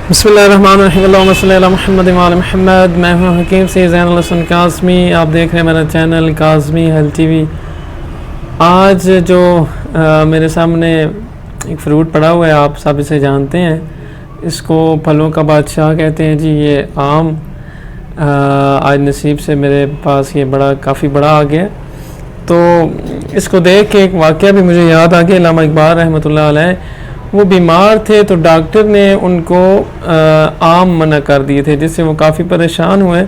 बिस्मिल्लाहिर्रहमानिर्रहीम अल्लाहुम्मा सल्ली अला मुहम्मद व आला मुहम्मद। मैं हूं हकीम से ज़ैनुल हसन काज़मी। आप देख रहे हैं मेरा चैनल काज़मी हेल्थ टीवी। आज जो मेरे सामने एक फ़्रूट पड़ा हुआ है, आप सब इसे जानते हैं, इसको फलों का बादशाह कहते हैं जी। ये आम आज नसीब से मेरे पास ये काफ़ी बड़ा आ गया। तो इसको देख के एक वाक़या भी मुझे याद आ गया। अल्लामा इकबाल रहमतुल्लाह अलैह वो बीमार थे तो डॉक्टर ने उनको आम मना कर दिए थे, जिससे वो काफ़ी परेशान हुए।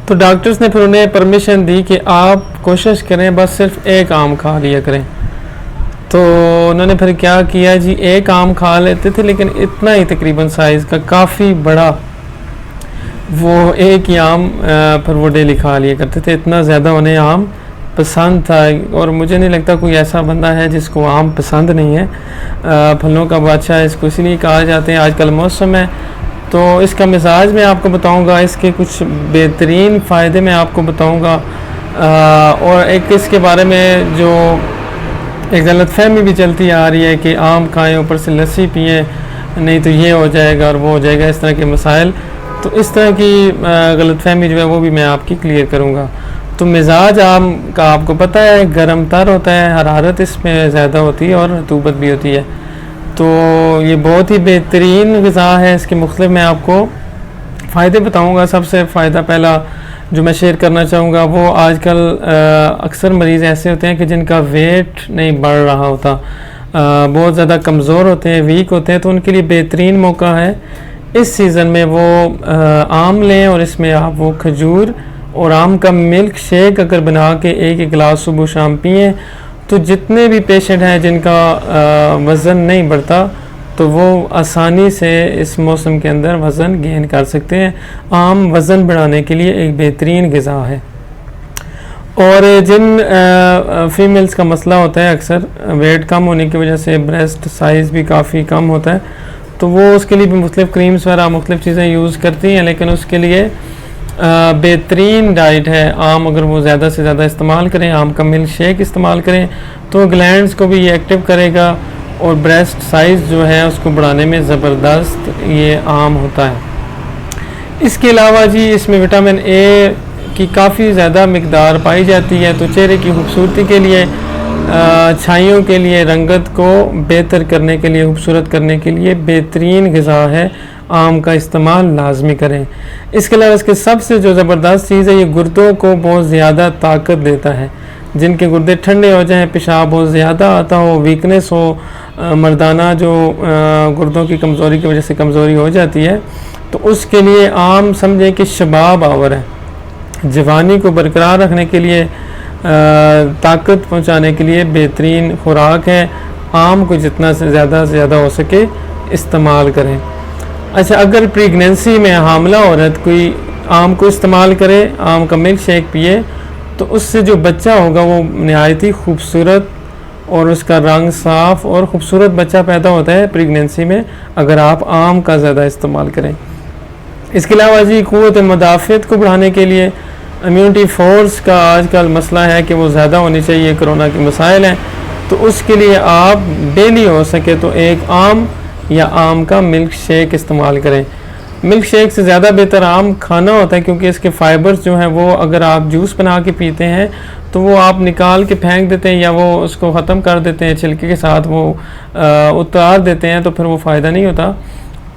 तो डॉक्टर्स ने फिर उन्हें परमिशन दी कि आप कोशिश करें बस सिर्फ एक आम खा लिया करें। तो उन्होंने फिर क्या किया जी, एक आम खा लेते थे, लेकिन इतना ही तकरीबन साइज़ का काफ़ी बड़ा, वो एक ही आम फिर वो डेली खा लिया करते थे। इतना ज़्यादा उन्हें आम पसंद था, और मुझे नहीं लगता कोई ऐसा बंदा है जिसको आम पसंद नहीं है। फलों का बादशाह इसको इसलिए कहा जाते हैं। आजकल मौसम है तो इसका मिजाज मैं आपको बताऊंगा, इसके कुछ बेहतरीन फ़ायदे मैं आपको बताऊंगा, और एक इसके बारे में जो एक गलतफहमी भी चलती आ रही है कि आम खाएं ऊपर से लस्सी पिएं, नहीं तो ये हो जाएगा और वो हो जाएगा, इस तरह के मसाइल। तो इस तरह की गलतफहमी जो है वो भी मैं आपकी क्लियर करूँगा। तो मिजाज आम का आपको पता है गर्म तर होता है, हरारत इसमें ज़्यादा होती है और रतूबत भी होती है। तो ये बहुत ही बेहतरीन ग़िज़ा है। इसके मुख्तलिफ मैं आपको फ़ायदे बताऊंगा। सबसे फ़ायदा पहला जो मैं शेयर करना चाहूँगा, वो आजकल अक्सर मरीज़ ऐसे होते हैं कि जिनका वेट नहीं बढ़ रहा होता, बहुत ज़्यादा कमज़ोर होते हैं, वीक होते हैं। तो उनके लिए बेहतरीन मौका है इस सीज़न में वो आम लें, और इसमें आप वो खजूर और आम का मिल्क शेक अगर बना के एक गिलास सुबह शाम पिए, तो जितने भी पेशेंट हैं जिनका वज़न नहीं बढ़ता, तो वो आसानी से इस मौसम के अंदर वज़न गेन कर सकते हैं। आम वज़न बढ़ाने के लिए एक बेहतरीन ग़िज़ा है। और जिन फीमेल्स का मसला होता है, अक्सर वेट कम होने की वजह से ब्रेस्ट साइज़ भी काफ़ी कम होता है, तो वो उसके लिए भी मुख्तलिफ़ क्रीम्स वगैरह मुख्तलिफ़ चीज़ें यूज़ करती हैं, लेकिन उसके लिए बेहतरीन डाइट है आम। अगर वो ज़्यादा से ज़्यादा इस्तेमाल करें, आम का मिल्क शेक इस्तेमाल करें, तो ग्लैंड्स को भी ये एक्टिव करेगा, और ब्रेस्ट साइज़ जो है उसको बढ़ाने में ज़बरदस्त ये आम होता है। इसके अलावा जी इसमें विटामिन ए की काफ़ी ज़्यादा मिकदार पाई जाती है, तो चेहरे की खूबसूरती के लिए, छाइयों के लिए, रंगत को बेहतर करने के लिए, खूबसूरत करने के लिए बेहतरीन ग़िज़ा है। आम का इस्तेमाल लाजमी करें। इसके अलावा इसके सबसे जो ज़बरदस्त चीज़ है, ये गुर्दों को बहुत ज़्यादा ताकत देता है। जिनके गुर्दे ठंडे हो जाएं, पेशाब बहुत ज़्यादा आता हो, वीकनेस हो, मर्दाना जो गुर्दों की कमज़ोरी की वजह से कमज़ोरी हो जाती है, तो उसके लिए आम समझें कि शबाब आवर है। जवानी को बरकरार रखने के लिए, ताकत पहुँचाने के लिए बेहतरीन खुराक है। आम को जितना से ज़्यादा हो सके इस्तेमाल करें। अच्छा, अगर प्रेगनेंसी में हामला औरत कोई आम को इस्तेमाल करे, आम का मिल्क शेक पिए, तो उससे जो बच्चा होगा वो नहायत ही खूबसूरत और उसका रंग साफ़ और ख़ूबसूरत बच्चा पैदा होता है प्रेगनेंसी में, अगर आप आम का ज़्यादा इस्तेमाल करें। इसके अलावा जी क़ुव्वत मुदाफ़ियत को बढ़ाने के लिए, इम्यूनिटी फ़ोर्स का आजकल मसला है कि वो ज़्यादा होनी चाहिए, कोरोना के मसाइल हैं, तो उसके लिए आप डेली हो सके तो एक आम या आम का मिल्क शेक इस्तेमाल करें। मिल्क शेक से ज़्यादा बेहतर आम खाना होता है, क्योंकि इसके फ़ाइबर्स जो हैं वो अगर आप जूस बना के पीते हैं तो वो आप निकाल के फेंक देते हैं, या वो उसको ख़त्म कर देते हैं, छिलके के साथ वो उतार देते हैं, तो फिर वो फ़ायदा नहीं होता।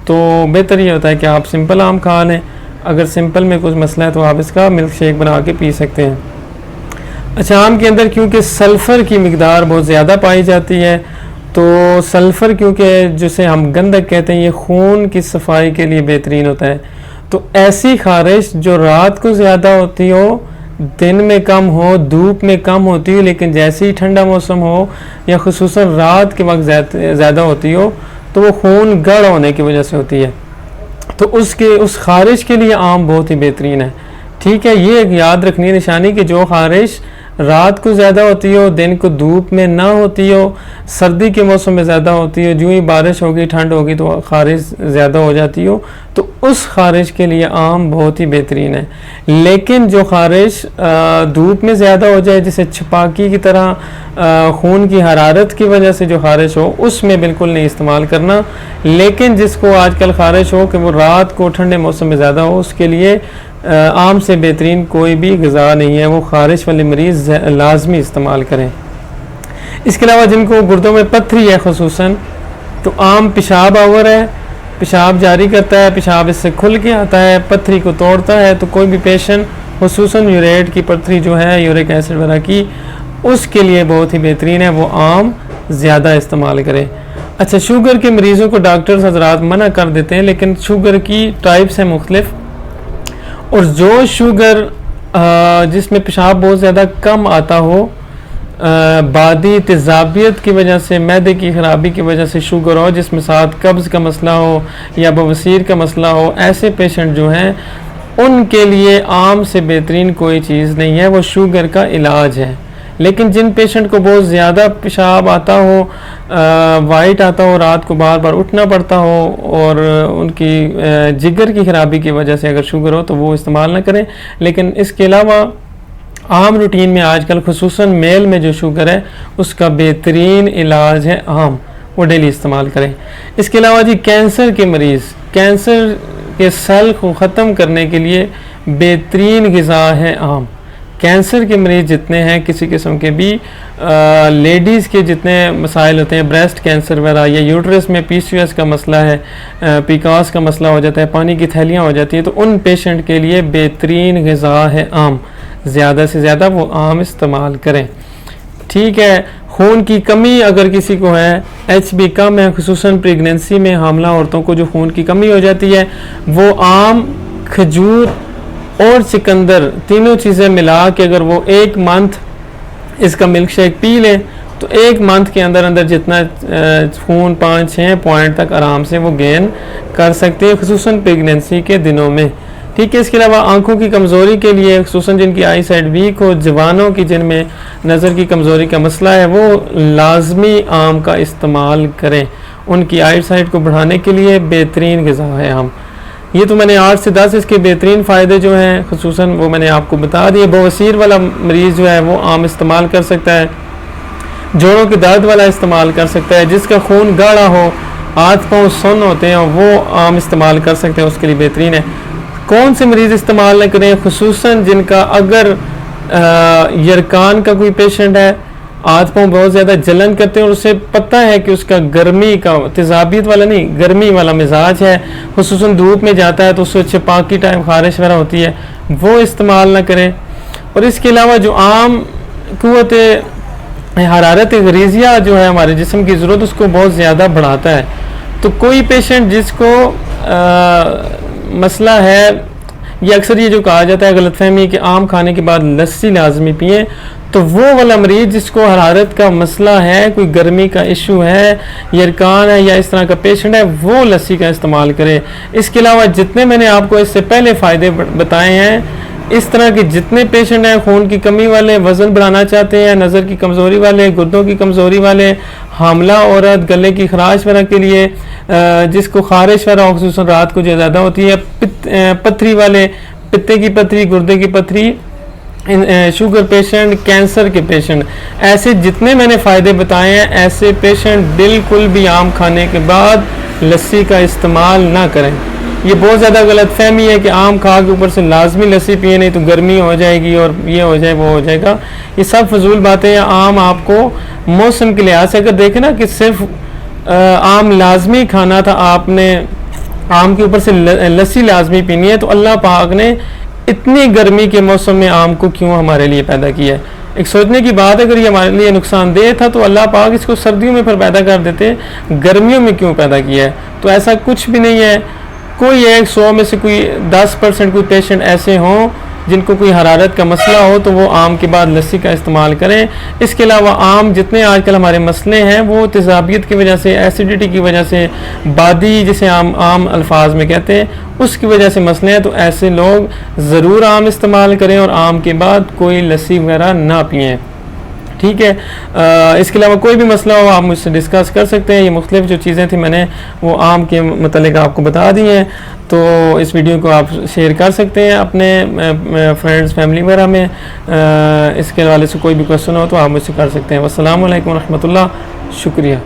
तो बेहतर ये होता है कि आप सिंपल आम खा लें। अगर सिंपल में कुछ मसला है तो आप इसका मिल्क शेक बना के पी सकते हैं। अच्छा, आम के अंदर क्योंकि सल्फ़र की मिकदार बहुत ज़्यादा पाई जाती है, तो सल्फ़र क्योंकि जिसे हम गंधक कहते हैं, ये खून की सफाई के लिए बेहतरीन होता है। तो ऐसी खारिश जो रात को ज़्यादा होती हो, दिन में कम हो, धूप में कम होती हो, लेकिन जैसे ही ठंडा मौसम हो या खुसूसन रात के वक्त ज़्यादा होती हो, तो वो खून गाढ़ा होने की वजह से होती है। तो उस खारिश के लिए आम बहुत ही बेहतरीन है। ठीक है, ये याद रखनी है निशानी कि जो खारिश रात को ज़्यादा होती हो, दिन को धूप में ना होती हो, सर्दी के मौसम में ज़्यादा होती हो, जो ही बारिश होगी ठंड होगी तो खारिश ज़्यादा हो जाती हो, तो उस खारिश के लिए आम बहुत ही बेहतरीन है। लेकिन जो खारिश धूप में ज़्यादा हो जाए, जैसे छपाकी की तरह खून की हरारत की वजह से जो खारिश हो, उसमें बिल्कुल नहीं इस्तेमाल करना। लेकिन जिसको आजकल खारिश हो कि वो रात को ठंडे मौसम में ज़्यादा हो, उसके लिए आम से बेहतरीन कोई भी ग़िज़ा नहीं है, वो खारिश वाले मरीज़ लाजमी इस्तेमाल करें। इसके अलावा जिनको गुर्दों में पत्थरी है ख़ुसूसन, तो आम पेशाब आवर है, पेशाब जारी करता है, पेशाब इससे खुल के आता है, पत्थरी को तोड़ता है, तो कोई भी पेशेंट ख़ुसूसन यूरेट की पत्थरी जो है, यूरिक एसिड वगैरह की, उसके लिए बहुत ही बेहतरीन है, वो आम ज़्यादा इस्तेमाल करें। अच्छा, शुगर के मरीज़ों को डॉक्टर्स हज़रात मना कर देते हैं, लेकिन शुगर की टाइप्स हैं मुख्तलिफ, और जो शुगर जिसमें पेशाब बहुत ज़्यादा कम आता हो, बादी तेज़ाबियत की वजह से, मैदे की ख़राबी की वजह से शुगर हो, जिसमें साथ कब्ज़ का मसला हो या बवासीर का मसला हो, ऐसे पेशेंट जो हैं उनके लिए आम से बेहतरीन कोई चीज़ नहीं है, वो शुगर का इलाज है। लेकिन जिन पेशेंट को बहुत ज़्यादा पेशाब आता हो, वाइट आता हो, रात को बार बार उठना पड़ता हो, और उनकी जिगर की ख़राबी की वजह से अगर शुगर हो तो वो इस्तेमाल ना करें। लेकिन इसके अलावा आम रूटीन में आजकल खुसूसन मेल में जो शुगर है उसका बेहतरीन इलाज है आम, वो डेली इस्तेमाल करें। इसके अलावा जी कैंसर के मरीज़, कैंसर के सेल को ख़त्म करने के लिए बेहतरीन ग़िज़ा है आम। कैंसर के मरीज़ जितने हैं किसी किस्म के भी, लेडीज़ के जितने मसाइल होते हैं, ब्रेस्ट कैंसर वगैरह या यूट्रस में PCOS का मसला है, पीकास का मसला हो जाता है, पानी की थैलियाँ हो जाती हैं, तो उन पेशेंट के लिए बेहतरीन ग़िज़ा है आम। ज़्यादा से ज़्यादा वो आम इस्तेमाल करें। ठीक है, खून की कमी अगर किसी को है, HB कम है, खुसूसन प्रेगनेंसी में हामला औरतों को जो खून की कमी हो जाती है, वो आम, खजूर और सिकंदर तीनों चीज़ें मिला के अगर वो 1 मंथ इसका मिल्क शेक पी लें, तो 1 मंथ के अंदर अंदर जितना खून 5-6 पॉइंट तक आराम से वो गेन कर सकते हैं, खुसूसन प्रेगनेंसी के दिनों में। ठीक है, इसके अलावा आंखों की कमज़ोरी के लिए, खुसूसन जिनकी आई साइड वीक हो, जवानों की जिनमें नज़र की कमज़ोरी का मसला है, वो लाजमी आम का इस्तेमाल करें। उनकी आई साइड को बढ़ाने के लिए बेहतरीन ग़िज़ा है आम। ये तो मैंने 8 से 10 इसके बेहतरीन फ़ायदे जो हैं खुसूसन वो मैंने आपको बता दिए। बवासीर वाला मरीज़ जो है वो आम इस्तेमाल कर सकता है, जोड़ों के दर्द वाला इस्तेमाल कर सकता है, जिसका खून गाढ़ा हो, हाथ पाँव सुन्न होते हैं, वो आम इस्तेमाल कर सकते हैं, उसके लिए बेहतरीन है। कौन से मरीज़ इस्तेमाल न करें? खुसूसन जिनका अगर यरकान का कोई पेशेंट है, हाथ पाँव बहुत ज़्यादा जलन करते हैं और उसे पता है कि उसका गर्मी का, तेज़ाबियत वाला नहीं, गर्मी वाला मिजाज है, खुसूसन धूप में जाता है तो उससे छपाकी टाइम खारिश वगैरह होती है, वो इस्तेमाल ना करें। और इसके अलावा जो आम कुव्वत हरारत गरीज़िया जो है हमारे जिस्म की ज़रूरत उसको बहुत ज़्यादा बढ़ाता है। तो कोई पेशेंट जिसको मसला है, ये अक्सर ये जो कहा जाता है गलतफहमी कि आम खाने के बाद लस्सी लाजमी पिए, तो वो वाला मरीज़ जिसको हरारत का मसला है, कोई गर्मी का इशू है, यरकान है या इस तरह का पेशेंट है, वो लस्सी का इस्तेमाल करे। इसके अलावा जितने मैंने आपको इससे पहले फ़ायदे बताए हैं, इस तरह के जितने पेशेंट हैं, खून की कमी वाले, वज़न बढ़ाना चाहते हैं, नज़र की कमज़ोरी वाले, गुर्दों की कमज़ोरी वाले, हामला औरत, गले की खराश वगैरह के लिए, जिसको खारिश वगैरह खुसूसन रात को जो ज़्यादा होती है, पथरी वाले, पित्ते की पथरी, गुर्दे की पथरी, शुगर पेशेंट, कैंसर के पेशेंट, ऐसे जितने मैंने फ़ायदे बताए हैं, ऐसे पेशेंट बिल्कुल भी आम खाने के बाद लस्सी का इस्तेमाल ना करें। ये बहुत ज़्यादा गलत फहमी है कि आम खा के ऊपर से लाजमी लस्सी पिए, नहीं तो गर्मी हो जाएगी और ये हो जाए वो हो जाएगा। ये सब फजूल बातें हैं। आम आपको मौसम के लिहाज से अगर देखें ना कि सिर्फ आम लाजमी खाना था, आपने आम के ऊपर से लस्सी लाजमी पीनी है, तो अल्लाह पाक ने इतनी गर्मी के मौसम में आम को क्यों हमारे लिए पैदा किया है? एक सोचने की बात है, अगर ये हमारे लिए नुकसानदेह था तो अल्लाह पाक इसको सर्दियों में फिर पैदा कर देते, गर्मियों में क्यों पैदा किया है? तो ऐसा कुछ भी नहीं है। कोई 100 में से कोई 10% कोई पेशेंट ऐसे हों जिनको कोई हरारत का मसला हो तो वो आम के बाद लस्सी का इस्तेमाल करें। इसके अलावा आम जितने आजकल हमारे मसले हैं वो तेज़ाबियत की वजह से, एसिडिटी की वजह से, बादी जिसे आम अल्फाज में कहते हैं, उसकी वजह से मसले हैं। तो ऐसे लोग ज़रूर आम इस्तेमाल करें और आम के बाद कोई लस्सी वगैरह ना पिएँ, ठीक है। इसके अलावा कोई भी मसला हो आप मुझसे डिस्कस कर सकते हैं। ये मुख्तलिफ जो चीज़ें थी मैंने वो आम के मतलब आपको बता दी हैं। तो इस वीडियो को आप शेयर कर सकते हैं अपने फ्रेंड्स फैमिली वगैरह में। इसके हवाले से कोई भी क्वेश्चन हो तो आप मुझसे कर सकते हैं। वस्सलामु अलैकुम रहमतुल्लाह, शुक्रिया।